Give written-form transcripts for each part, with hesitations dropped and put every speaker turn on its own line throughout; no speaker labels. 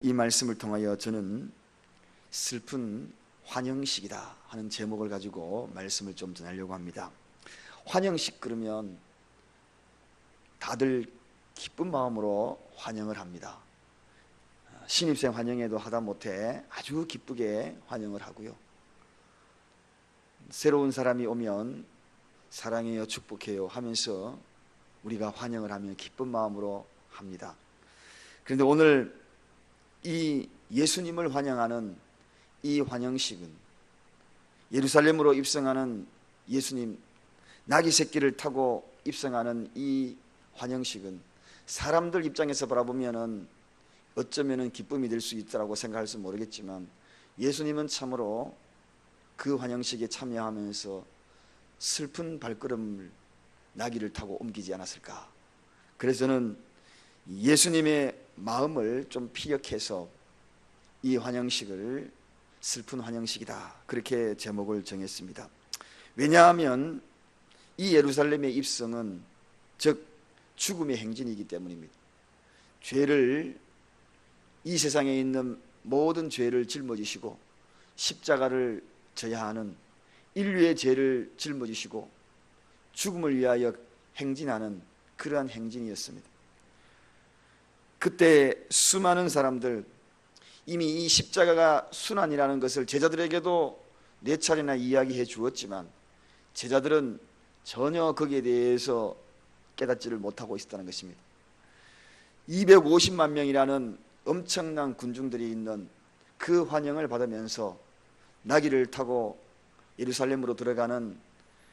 이 말씀을 통하여 저는 슬픈 환영식이다 하는 제목을 가지고 말씀을 좀 전하려고 합니다. 환영식 그러면 다들 기쁜 마음으로 환영을 합니다. 신입생 환영회도 하다못해 아주 기쁘게 환영을 하고요, 새로운 사람이 오면 사랑해요, 축복해요 하면서 우리가 환영을 하면 기쁜 마음으로 합니다. 그런데 오늘 이 예수님을 환영하는 이 환영식은, 예루살렘으로 입성하는 예수님 나귀 새끼를 타고 입성하는 이 환영식은 사람들 입장에서 바라보면은 어쩌면은 기쁨이 될 수 있다고 생각할지 모르겠지만, 예수님은 참으로 그 환영식에 참여하면서 슬픈 발걸음을 나귀를 타고 옮기지 않았을까. 그래서 저는 예수님의 마음을 좀 피력해서 이 환영식을 슬픈 환영식이다, 그렇게 제목을 정했습니다. 왜냐하면 이 예루살렘의 입성은 즉 죽음의 행진이기 때문입니다. 죄를, 이 세상에 있는 모든 죄를 짊어지시고 십자가를 져야 하는 인류의 죄를 짊어지시고 죽음을 위하여 행진하는 그러한 행진이었습니다. 그때 수많은 사람들, 이미 이 십자가가 순환이라는 것을 제자들에게도 4차례나 이야기해 주었지만 제자들은 전혀 거기에 대해서 깨닫지를 못하고 있었다는 것입니다. 250만 명이라는 엄청난 군중들이 있는 그 환영을 받으면서 나귀를 타고 예루살렘으로 들어가는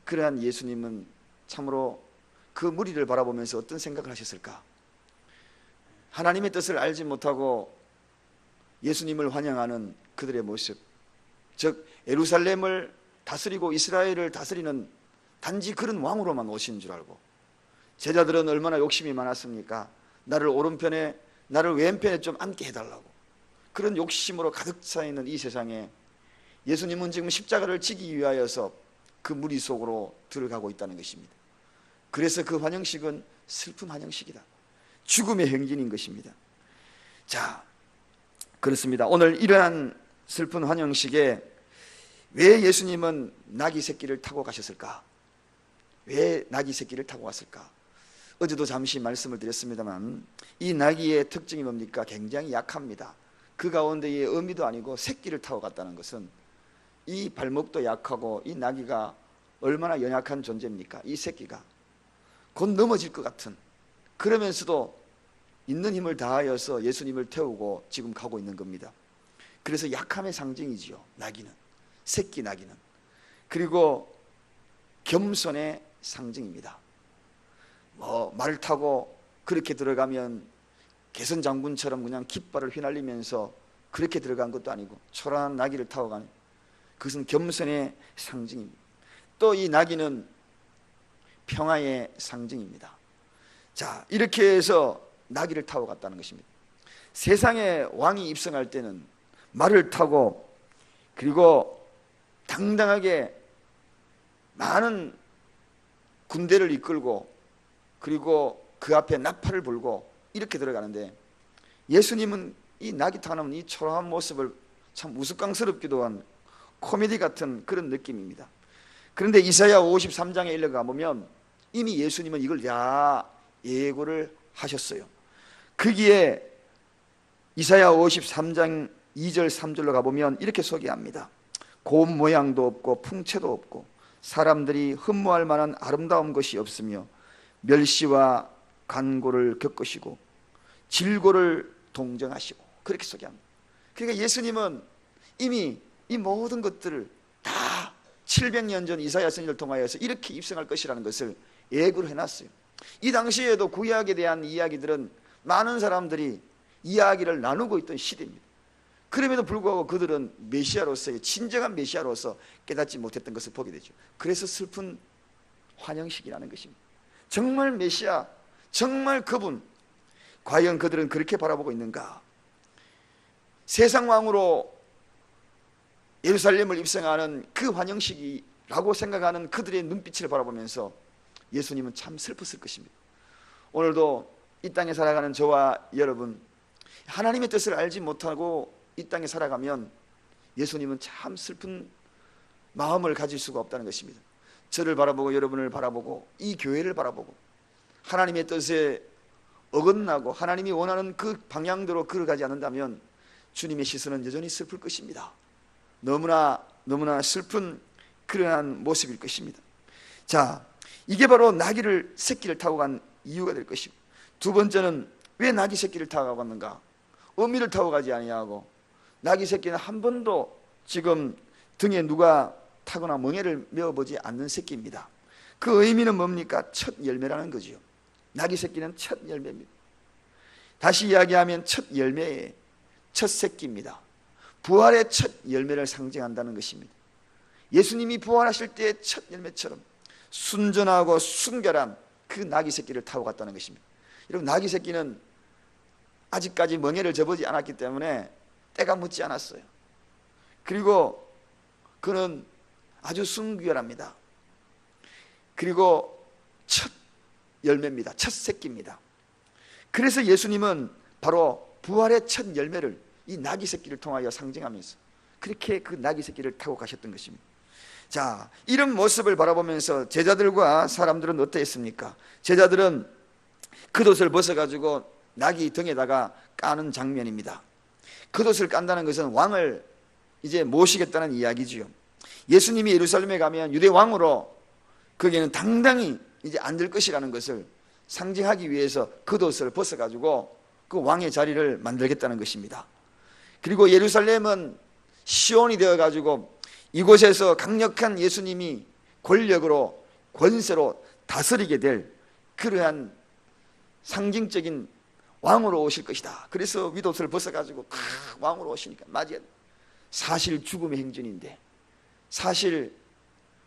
그러한 예수님은 참으로 그 무리를 바라보면서 어떤 생각을 하셨을까? 하나님의 뜻을 알지 못하고 예수님을 환영하는 그들의 모습, 즉 예루살렘을 다스리고 이스라엘을 다스리는 단지 그런 왕으로만 오신 줄 알고, 제자들은 얼마나 욕심이 많았습니까? 나를 오른편에, 나를 왼편에 좀 앉게 해달라고. 그런 욕심으로 가득 차 있는 이 세상에 예수님은 지금 십자가를 지기 위하여서 그 무리 속으로 들어가고 있다는 것입니다. 그래서 그 환영식은 슬픈 환영식이다, 죽음의 행진인 것입니다. 자, 그렇습니다. 오늘 이러한 슬픈 환영식에 왜 예수님은 나귀 새끼를 타고 가셨을까? 왜 나귀 새끼를 타고 왔을까? 어제도 잠시 말씀을 드렸습니다만 이 나귀의 특징이 뭡니까? 굉장히 약합니다. 그 가운데의 의미도 아니고 새끼를 타고 갔다는 것은 이 발목도 약하고 이 나귀가 얼마나 연약한 존재입니까? 이 새끼가 곧 넘어질 것 같은, 그러면서도 있는 힘을 다하여서 예수님을 태우고 지금 가고 있는 겁니다. 그래서 약함의 상징이지요, 나귀는, 새끼 나귀는. 그리고 겸손의 상징입니다. 말을 타고 그렇게 들어가면 개선 장군처럼 그냥 깃발을 휘날리면서 그렇게 들어간 것도 아니고 초라한 나귀를 타고 가는, 그것은 겸손의 상징입니다. 또 이 나귀는 평화의 상징입니다. 자, 이렇게 해서 나귀를 타고 갔다는 것입니다. 세상에 왕이 입성할 때는 말을 타고, 그리고 당당하게 많은 군대를 이끌고, 그리고 그 앞에 나팔을 불고 이렇게 들어가는데, 예수님은 이 나귀 타는 이 초라한 모습을 참 우스꽝스럽기도 한 코미디 같은 그런 느낌입니다. 그런데 이사야 53장에 읽어가 보면 이미 예수님은 이걸 다 예고를 하셨어요. 거기에 이사야 53장 2절 3절로 가보면 이렇게 소개합니다. 고운 모양도 없고 풍채도 없고 사람들이 흠모할 만한 아름다운 것이 없으며 멸시와 간고를 겪으시고 질고를 동정하시고, 그렇게 소개합니다. 그러니까 예수님은 이미 이 모든 것들을 다 700년 전 이사야 선지자를 통하여서 이렇게 입성할 것이라는 것을 예고를 해놨어요. 이 당시에도 구약에 대한 이야기들은 많은 사람들이 이야기를 나누고 있던 시대입니다. 그럼에도 불구하고 그들은 메시아로서의 진정한 메시아로서 깨닫지 못했던 것을 보게 되죠. 그래서 슬픈 환영식이라는 것입니다. 정말 메시아, 정말 그분, 과연 그들은 그렇게 바라보고 있는가? 세상 왕으로 예루살렘을 입성하는 그 환영식이라고 생각하는 그들의 눈빛을 바라보면서 예수님은 참 슬펐을 것입니다. 오늘도 이 땅에 살아가는 저와 여러분, 하나님의 뜻을 알지 못하고 이 땅에 살아가면 예수님은 참 슬픈 마음을 가질 수가 없다는 것입니다. 저를 바라보고 여러분을 바라보고 이 교회를 바라보고 하나님의 뜻에 어긋나고 하나님이 원하는 그 방향대로 걸어가지 않는다면 주님의 시선은 여전히 슬플 것입니다. 너무나 슬픈 그러한 모습일 것입니다. 자, 이게 바로 나귀를 새끼를 타고 간 이유가 될 것이고, 두 번째는 왜 나귀 새끼를 타고 갔는가? 어미를 타고 가지 아니하고 나귀 새끼는 한 번도 지금 등에 누가 타거나 멍에를 메어보지 않는 새끼입니다. 그 의미는 뭡니까? 첫 열매라는 거지요. 나귀 새끼는 첫 열매입니다. 다시 이야기하면 첫 열매의 첫 새끼입니다. 부활의 첫 열매를 상징한다는 것입니다. 예수님이 부활하실 때의 첫 열매처럼 순전하고 순결한 그 나귀 새끼를 타고 갔다는 것입니다. 여러분, 나귀 새끼는 아직까지 멍에를 접어지 않았기 때문에 때가 묻지 않았어요. 그리고 그는 아주 순결합니다. 그리고 첫 열매입니다. 첫 새끼입니다. 그래서 예수님은 바로 부활의 첫 열매를 이 나귀 새끼를 통하여 상징하면서 그렇게 그 나귀 새끼를 타고 가셨던 것입니다. 자, 이런 모습을 바라보면서 제자들과 사람들은 어떠했습니까? 제자들은 겉옷을 벗어가지고 나귀 등에다가 까는 장면입니다. 겉옷을 깐다는 것은 왕을 이제 모시겠다는 이야기지요. 예수님이 예루살렘에 가면 유대 왕으로 거기에는 당당히 이제 앉을 것이라는 것을 상징하기 위해서 겉옷을 벗어가지고 그 왕의 자리를 만들겠다는 것입니다. 그리고 예루살렘은 시온이 되어가지고 이곳에서 강력한 예수님이 권력으로 권세로 다스리게 될 그러한 상징적인 왕으로 오실 것이다. 그래서 윗옷을 벗어가지고 왕으로 오시니까 맞아요. 사실 죽음의 행진인데, 사실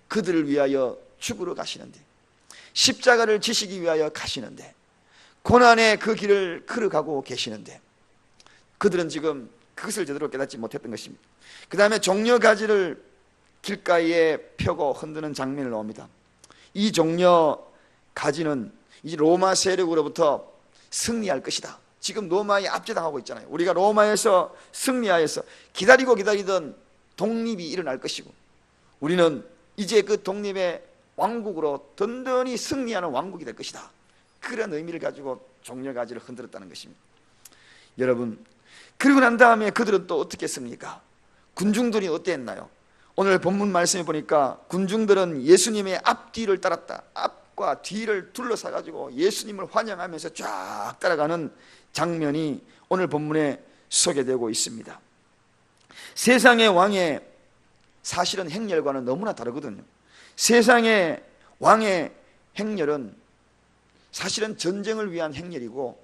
그들을 위하여 죽으러 가시는데, 십자가를 지시기 위하여 가시는데, 고난의 그 길을 걸어가고 계시는데 그들은 지금 그것을 제대로 깨닫지 못했던 것입니다. 그 다음에 종려 가지를 길가에 펴고 흔드는 장면을 나옵니다. 이 종려 가지는 이제 로마 세력으로부터 승리할 것이다. 지금 로마에 압제당하고 있잖아요. 우리가 로마에서 승리하여서 기다리던 독립이 일어날 것이고, 우리는 이제 그 독립의 왕국으로 든든히 승리하는 왕국이 될 것이다. 그런 의미를 가지고 종려가지를 흔들었다는 것입니다. 여러분, 그리고 난 다음에 그들은 또 어떻게 했습니까? 군중들이 어땠나요? 오늘 본문 말씀에 보니까 군중들은 예수님의 앞뒤를 따랐다. 앞과 뒤를 둘러싸가지고 예수님을 환영하면서 쫙 따라가는 장면이 오늘 본문에 소개되고 있습니다. 세상의 왕의 사실은 행렬과는 너무나 다르거든요. 세상의 왕의 행렬은 사실은 전쟁을 위한 행렬이고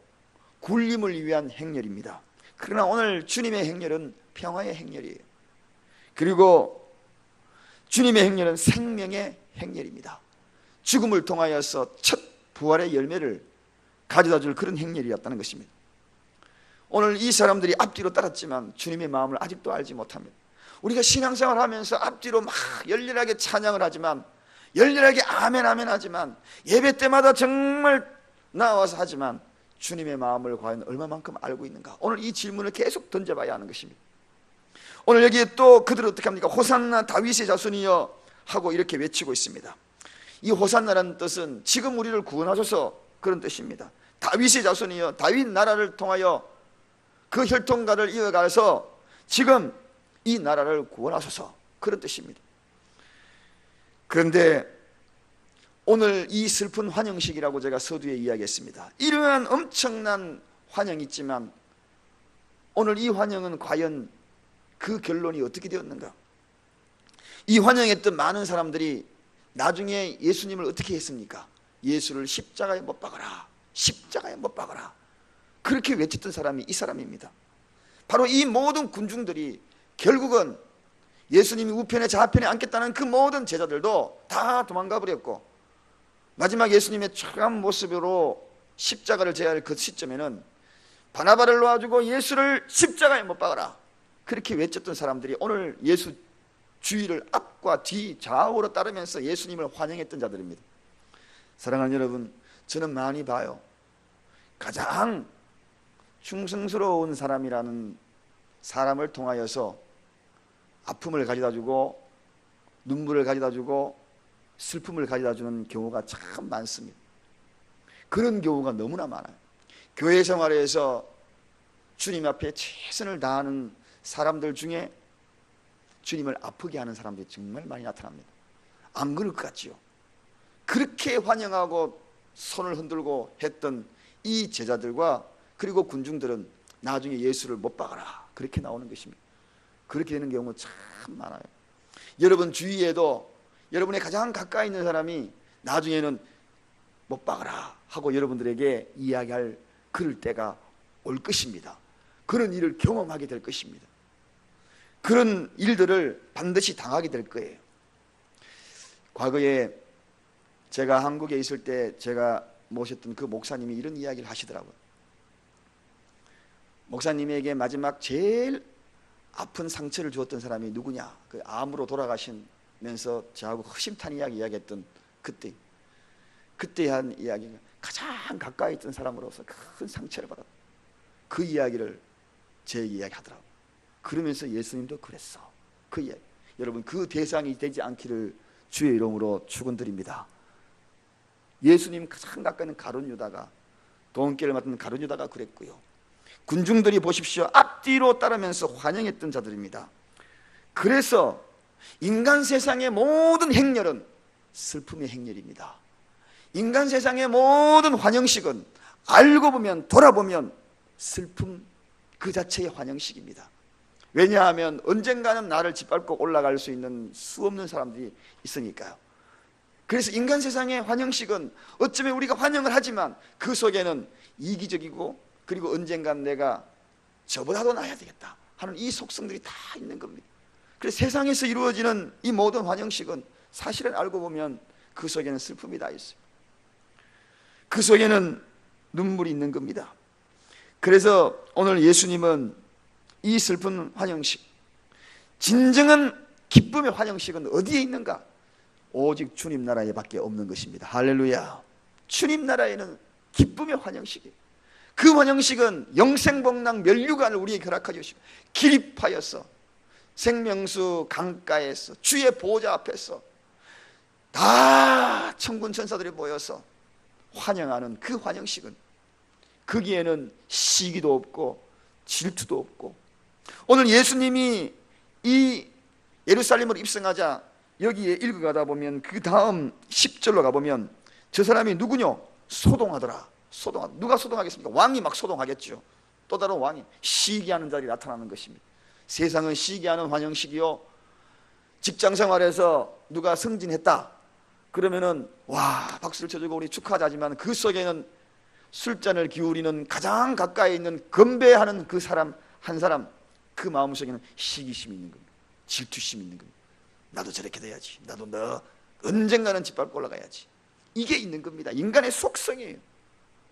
굴림을 위한 행렬입니다. 그러나 오늘 주님의 행렬은 평화의 행렬이에요. 그리고 주님의 행렬은 생명의 행렬입니다. 죽음을 통하여서 첫 부활의 열매를 가져다 줄 그런 행렬이었다는 것입니다. 오늘 이 사람들이 앞뒤로 따랐지만 주님의 마음을 아직도 알지 못합니다. 우리가 신앙생활 하면서 앞뒤로 막 열렬하게 찬양을 하지만, 열렬하게 아멘 아멘 하지만, 예배 때마다 정말 나와서 하지만 주님의 마음을 과연 얼마만큼 알고 있는가? 오늘 이 질문을 계속 던져봐야 하는 것입니다. 오늘 여기에 또 그들은 어떻게 합니까? 호산나 다윗의 자손이여 하고 이렇게 외치고 있습니다. 이 호산나라는 뜻은 지금 우리를 구원하소서 그런 뜻입니다. 다윗의 자손이여, 다윗 나라를 통하여 그 혈통가를 이어가서 지금 이 나라를 구원하소서 그런 뜻입니다. 그런데 오늘 이 슬픈 환영식이라고 제가 서두에 이야기했습니다. 이러한 엄청난 환영이 있지만 오늘 이 환영은 과연 그 결론이 어떻게 되었는가? 이 환영했던 많은 사람들이 나중에 예수님을 어떻게 했습니까? 예수를 십자가에 못 박아라, 십자가에 못 박아라, 그렇게 외쳤던 사람이 이 사람입니다. 바로 이 모든 군중들이 결국은 예수님이 우편에 좌편에 앉겠다는 그 모든 제자들도 다 도망가 버렸고, 마지막 예수님의 처한 모습으로 십자가를 져야 할 그 시점에는 바나바를 놓아주고 예수를 십자가에 못 박아라 그렇게 외쳤던 사람들이 오늘 예수 주위를 앞과 뒤 좌우로 따르면서 예수님을 환영했던 자들입니다. 사랑하는 여러분, 저는 많이 봐요. 가장 충성스러운 사람이라는 사람을 통하여서 아픔을 가져다주고 눈물을 가져다주고 슬픔을 가져다주는 경우가 참 많습니다. 그런 경우가 너무나 많아요. 교회 생활에서 주님 앞에 최선을 다하는 사람들 중에 주님을 아프게 하는 사람들이 정말 많이 나타납니다. 안 그럴 것 같지요? 그렇게 환영하고 손을 흔들고 했던 이 제자들과 그리고 군중들은 나중에 예수를 못 박아라 그렇게 나오는 것입니다. 그렇게 되는 경우가 참 많아요. 여러분 주위에도 여러분의 가장 가까이 있는 사람이 나중에는 못 박아라 하고 여러분들에게 이야기할 그럴 때가 올 것입니다. 그런 일을 경험하게 될 것입니다. 그런 일들을 반드시 당하게 될 거예요. 과거에 제가 한국에 있을 때 제가 모셨던 그 목사님이 이런 이야기를 하시더라고요. 목사님에게 마지막 제일 아픈 상처를 주었던 사람이 누구냐? 그 암으로 돌아가시면서 저하고 허심탄회 이야기했던 그때 한 이야기가 가장 가까이 있던 사람으로서 큰 상처를 받았다. 그 이야기를 제게 이야기하더라고요. 그러면서 예수님도 그랬어. 그 이야기. 여러분 그 대상이 되지 않기를 주의 이름으로 축원드립니다. 예수님 가장 가까이 있는 가룟 유다가 돈길을 맡은 가룟 유다가 그랬고요. 군중들이 보십시오. 앞뒤로 따르면서 환영했던 자들입니다. 그래서 인간 세상의 모든 행렬은 슬픔의 행렬입니다. 인간 세상의 모든 환영식은 알고 보면 돌아보면 슬픔 그 자체의 환영식입니다. 왜냐하면 언젠가는 나를 짓밟고 올라갈 수 있는 수없는 사람들이 있으니까요. 그래서 인간 세상의 환영식은 어쩌면 우리가 환영을 하지만 그 속에는 이기적이고 그리고 언젠간 내가 저보다도 나아야 되겠다 하는 이 속성들이 다 있는 겁니다. 그래서 세상에서 이루어지는 이 모든 환영식은 사실은 알고 보면 그 속에는 슬픔이 다 있어요. 그 속에는 눈물이 있는 겁니다. 그래서 오늘 예수님은 이 슬픈 환영식, 진정한 기쁨의 환영식은 어디에 있는가? 오직 주님 나라에 밖에 없는 것입니다. 할렐루야. 주님 나라에는 기쁨의 환영식이에요. 그 환영식은 영생복락 면류관을 우리에게 허락하여 주시고 기립하여서 생명수 강가에서 주의 보좌 앞에서 다 천군 천사들이 모여서 환영하는 그 환영식은 거기에는 시기도 없고 질투도 없고, 오늘 예수님이 이 예루살렘으로 입성하자 여기에 읽어가다 보면 그 다음 10절로 가보면 저 사람이 누구뇨? 소동하더라. 누가 소동하겠습니까? 왕이 막 소동하겠죠. 또 다른 왕이 시기하는 자리에 나타나는 것입니다. 세상은 시기하는 환영식이요, 직장생활에서 누가 승진했다 그러면은 와 박수를 쳐주고 우리 축하하자지만 그 속에는 술잔을 기울이는 가장 가까이 있는 건배하는 그 사람 한 사람 그 마음속에는 시기심이 있는 겁니다. 질투심이 있는 겁니다. 나도 저렇게 돼야지, 나도 너 언젠가는 짓밟고 올라가야지. 이게 있는 겁니다. 인간의 속성이에요.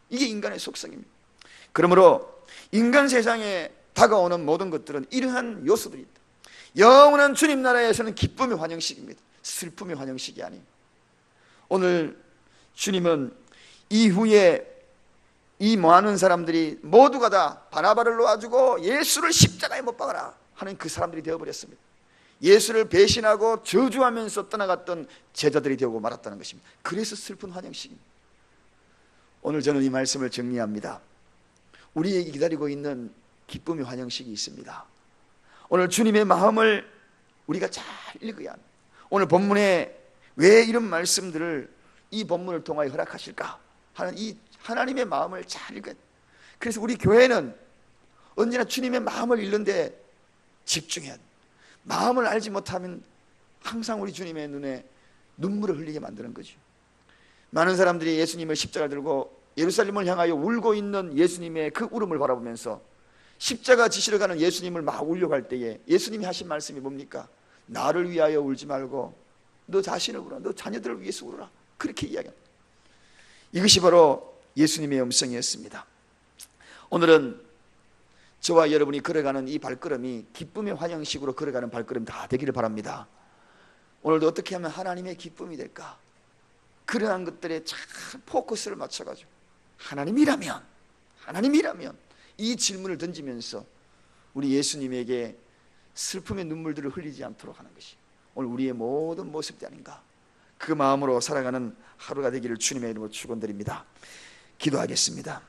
이게 인간의 속성입니다. 그러므로 인간 세상에 다가오는 모든 것들은 이러한 요소들이 있다. 영원한 주님 나라에서는 기쁨의 환영식입니다. 슬픔의 환영식이 아니에요. 오늘 주님은 이후에 이 많은 사람들이 모두가 다 바나바를 놓아주고 예수를 십자가에 못 박아라 하는 그 사람들이 되어버렸습니다. 예수를 배신하고 저주하면서 떠나갔던 제자들이 되고 말았다는 것입니다. 그래서 슬픈 환영식입니다. 오늘 저는 이 말씀을 정리합니다. 우리에게 기다리고 있는 기쁨의 환영식이 있습니다. 오늘 주님의 마음을 우리가 잘 읽어야 합니다. 오늘 본문에 왜 이런 말씀들을 이 본문을 통하여 허락하실까 하는 이 하나님의 마음을 잘 읽어야 합니다. 그래서 우리 교회는 언제나 주님의 마음을 읽는데 집중해야 합니다. 마음을 알지 못하면 항상 우리 주님의 눈에 눈물을 흘리게 만드는 거죠. 많은 사람들이 예수님을 십자가 들고 예루살렘을 향하여 울고 있는 예수님의 그 울음을 바라보면서 십자가 지시러 가는 예수님을 막 울려갈 때에 예수님이 하신 말씀이 뭡니까? 나를 위하여 울지 말고 너 자신을 울어라, 너 자녀들을 위해서 울어라, 그렇게 이야기합니다. 이것이 바로 예수님의 음성이었습니다. 오늘은 저와 여러분이 걸어가는 이 발걸음이 기쁨의 환영식으로 걸어가는 발걸음 다 되기를 바랍니다. 오늘도 어떻게 하면 하나님의 기쁨이 될까? 그러한 것들에 잘 포커스를 맞춰가지고 하나님이라면 이 질문을 던지면서 우리 예수님에게 슬픔의 눈물들을 흘리지 않도록 하는 것이 오늘 우리의 모든 모습이 아닌가, 그 마음으로 살아가는 하루가 되기를 주님의 이름으로 축원드립니다. 기도하겠습니다.